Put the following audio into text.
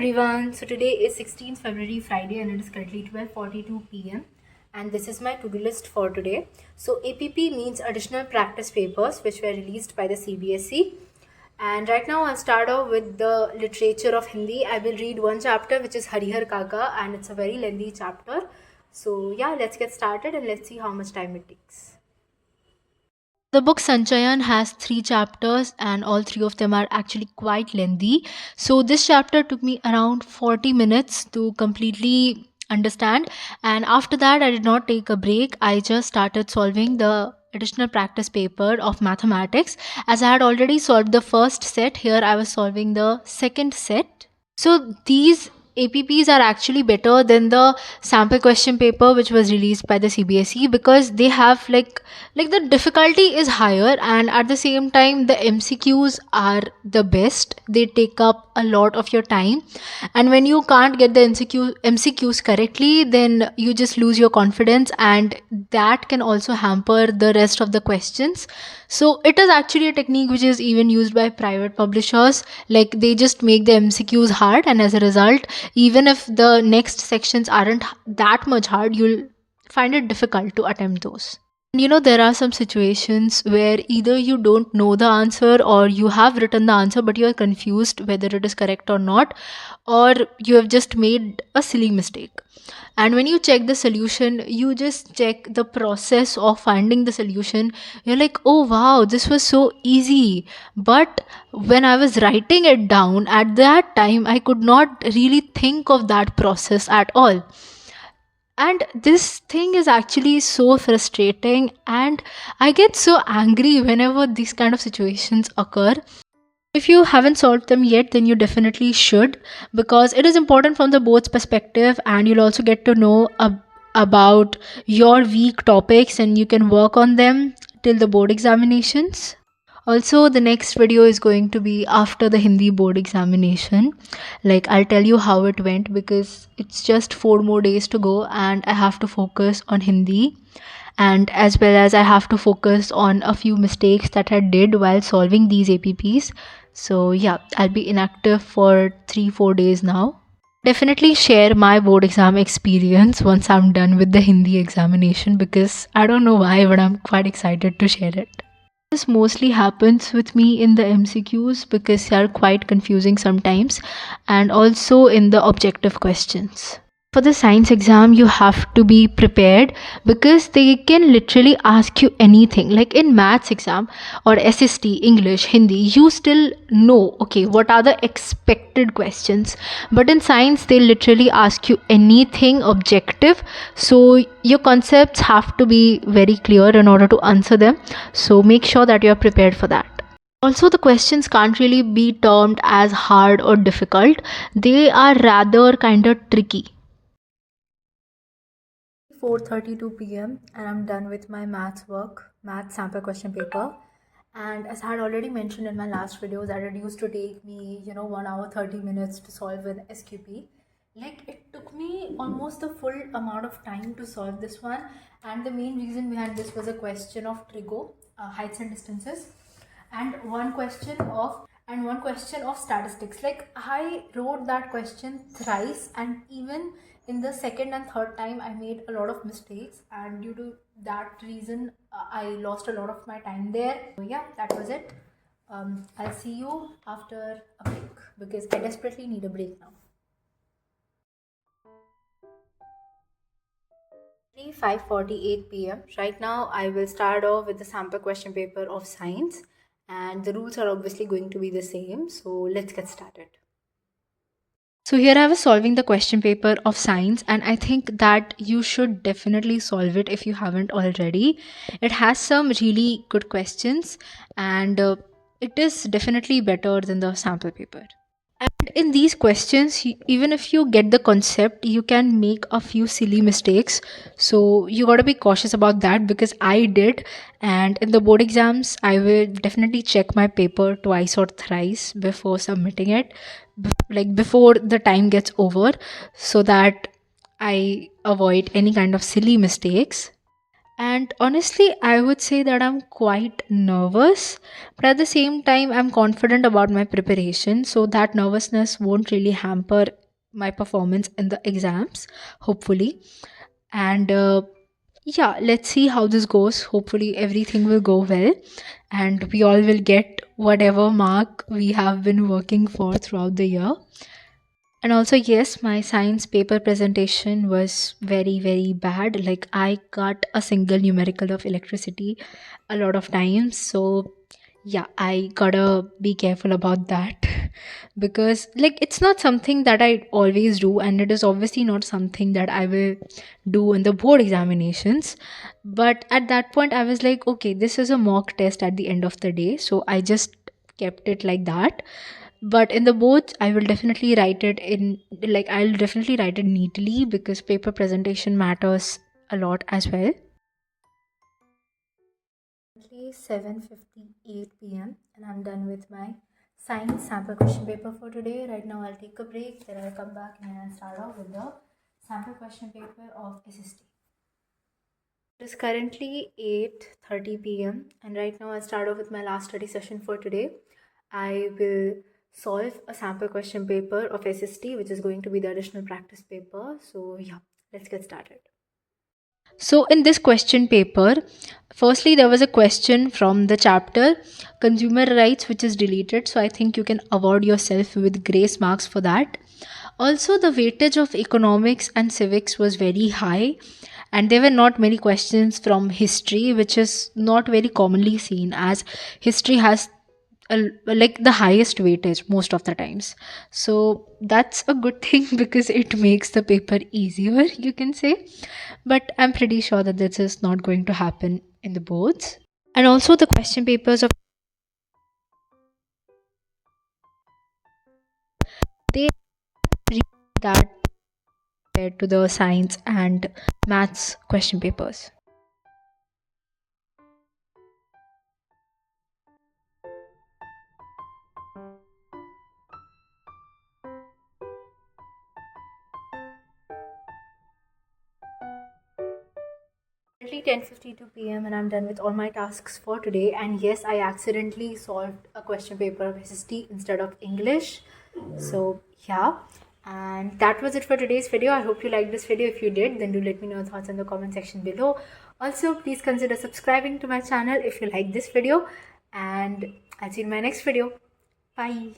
everyone. So today is 16th February, Friday, and it is currently 12:42 p.m. And this is my to-do list for today. So APP means additional practice papers which were released by the cbse. And right now I'll start off with the literature of Hindi. I will read one chapter which is Harihar Kaka, and it's a very lengthy chapter. So yeah, let's get started and let's see how much time it takes. The book Sanchayan has 3 chapters, and all 3 of them are actually quite lengthy. So, this chapter took me around 40 minutes to completely understand, and after that, I did not take a break. I just started solving the additional practice paper of mathematics. As I had already solved the first set, here I was solving the second set. So these APPs are actually better than the sample question paper which was released by the CBSE, because they have like the difficulty is higher, and at the same time the MCQs are the best. They take up a lot of your time, and when you can't get the MCQs correctly, then you just lose your confidence, and that can also hamper the rest of the questions. So it is actually a technique which is even used by private publishers. Like, they just make the MCQs hard, and as a result, even if the next sections aren't that much hard, you'll find it difficult to attempt those. There are some situations where either you don't know the answer, or you have written the answer but you are confused whether it is correct or not, or you have just made a silly mistake. And when you check the solution, you just check the process of finding the solution. You're like, oh wow, this was so easy. But when I was writing it down at that time, I could not really think of that process at all. And this thing is actually so frustrating, and I get so angry whenever these kind of situations occur. If you haven't solved them yet, then you definitely should, because it is important from the board's perspective, and you'll also get to know about your weak topics, and you can work on them till the board examinations. Also, the next video is going to be after the Hindi board examination. Like, I'll tell you how it went, because it's just 4 more days to go, and I have to focus on Hindi, and as well as I have to focus on a few mistakes that I did while solving these APPs. So yeah, I'll be inactive for 3-4 days now. Definitely share my board exam experience once I'm done with the Hindi examination, because I don't know why, but I'm quite excited to share it. This mostly happens with me in the MCQs, because they are quite confusing sometimes, and also in the objective questions. For the science exam, you have to be prepared, because they can literally ask you anything. Like in maths exam or SST, English, Hindi, you still know, okay, what are the expected questions. But in science, they literally ask you anything objective. So your concepts have to be very clear in order to answer them. So make sure that you're prepared for that. Also, the questions can't really be termed as hard or difficult. They are rather kind of tricky. 4:32 p.m. and I'm done with my math sample question paper. And as I had already mentioned in my last video, that it used to take me 1 hour 30 minutes to solve an SQP. Like, it took me almost the full amount of time to solve this one, and the main reason behind this was a question of trigo, heights and distances, and one question of statistics. Like, I wrote that question thrice, and even in the second and third time I made a lot of mistakes, and due to that reason I lost a lot of my time there. So yeah, that was it. I'll see you after a break, because I desperately need a break now. 5:48 p.m. Right now I will start off with the sample question paper of science, and the rules are obviously going to be the same. So let's get started. So here I was solving the question paper of science, and I think that you should definitely solve it if you haven't already. It has some really good questions, and it is definitely better than the sample paper. And in these questions, even if you get the concept, you can make a few silly mistakes. So you got to be cautious about that, because I did. And in the board exams, I will definitely check my paper twice or thrice before submitting it, like before the time gets over, so that I avoid any kind of silly mistakes. And honestly, I would say that I'm quite nervous, but at the same time, I'm confident about my preparation. So that nervousness won't really hamper my performance in the exams, hopefully. And yeah, let's see how this goes. Hopefully, everything will go well, and we all will get whatever mark we have been working for throughout the year. And also, yes, my science paper presentation was very, very bad. Like, I got a single numerical of electricity a lot of times. So, yeah, I gotta be careful about that because, like, it's not something that I always do, and it is obviously not something that I will do in the board examinations. But at that point, I was like, okay, this is a mock test at the end of the day. So, I just kept it like that. But in the boards, I will definitely write it in, like, I'll definitely write it neatly because paper presentation matters a lot as well. Currently 7:58 p.m. and I'm done with my science sample question paper for today. Right now I'll take a break, then I'll come back and I'll start off with the sample question paper of SST. It is currently 8:30 p.m. and right now I'll start off with my last study session for today. I will solve a sample question paper of SST, which is going to be the additional practice paper. So yeah, let's get started. So, in this question paper, firstly, there was a question from the chapter Consumer Rights, which is deleted. So, I think you can award yourself with grace marks for that. Also, the weightage of economics and civics was very high, and there were not many questions from history, which is not very commonly seen as history has like the highest weightage most of the times. So that's a good thing because it makes the paper easier, you can say. But I'm pretty sure that this is not going to happen in the boards. And also the question papers of they read that compared to the science and maths question papers. 10:52 p.m. and I'm done with all my tasks for today. And yes, I accidentally solved a question paper of SST instead of English. So yeah, and that was it for today's video. I hope you liked this video. If you did, then do let me know your thoughts in the comment section below. Also, please consider subscribing to my channel if you like this video, and I'll see you in my next video. Bye.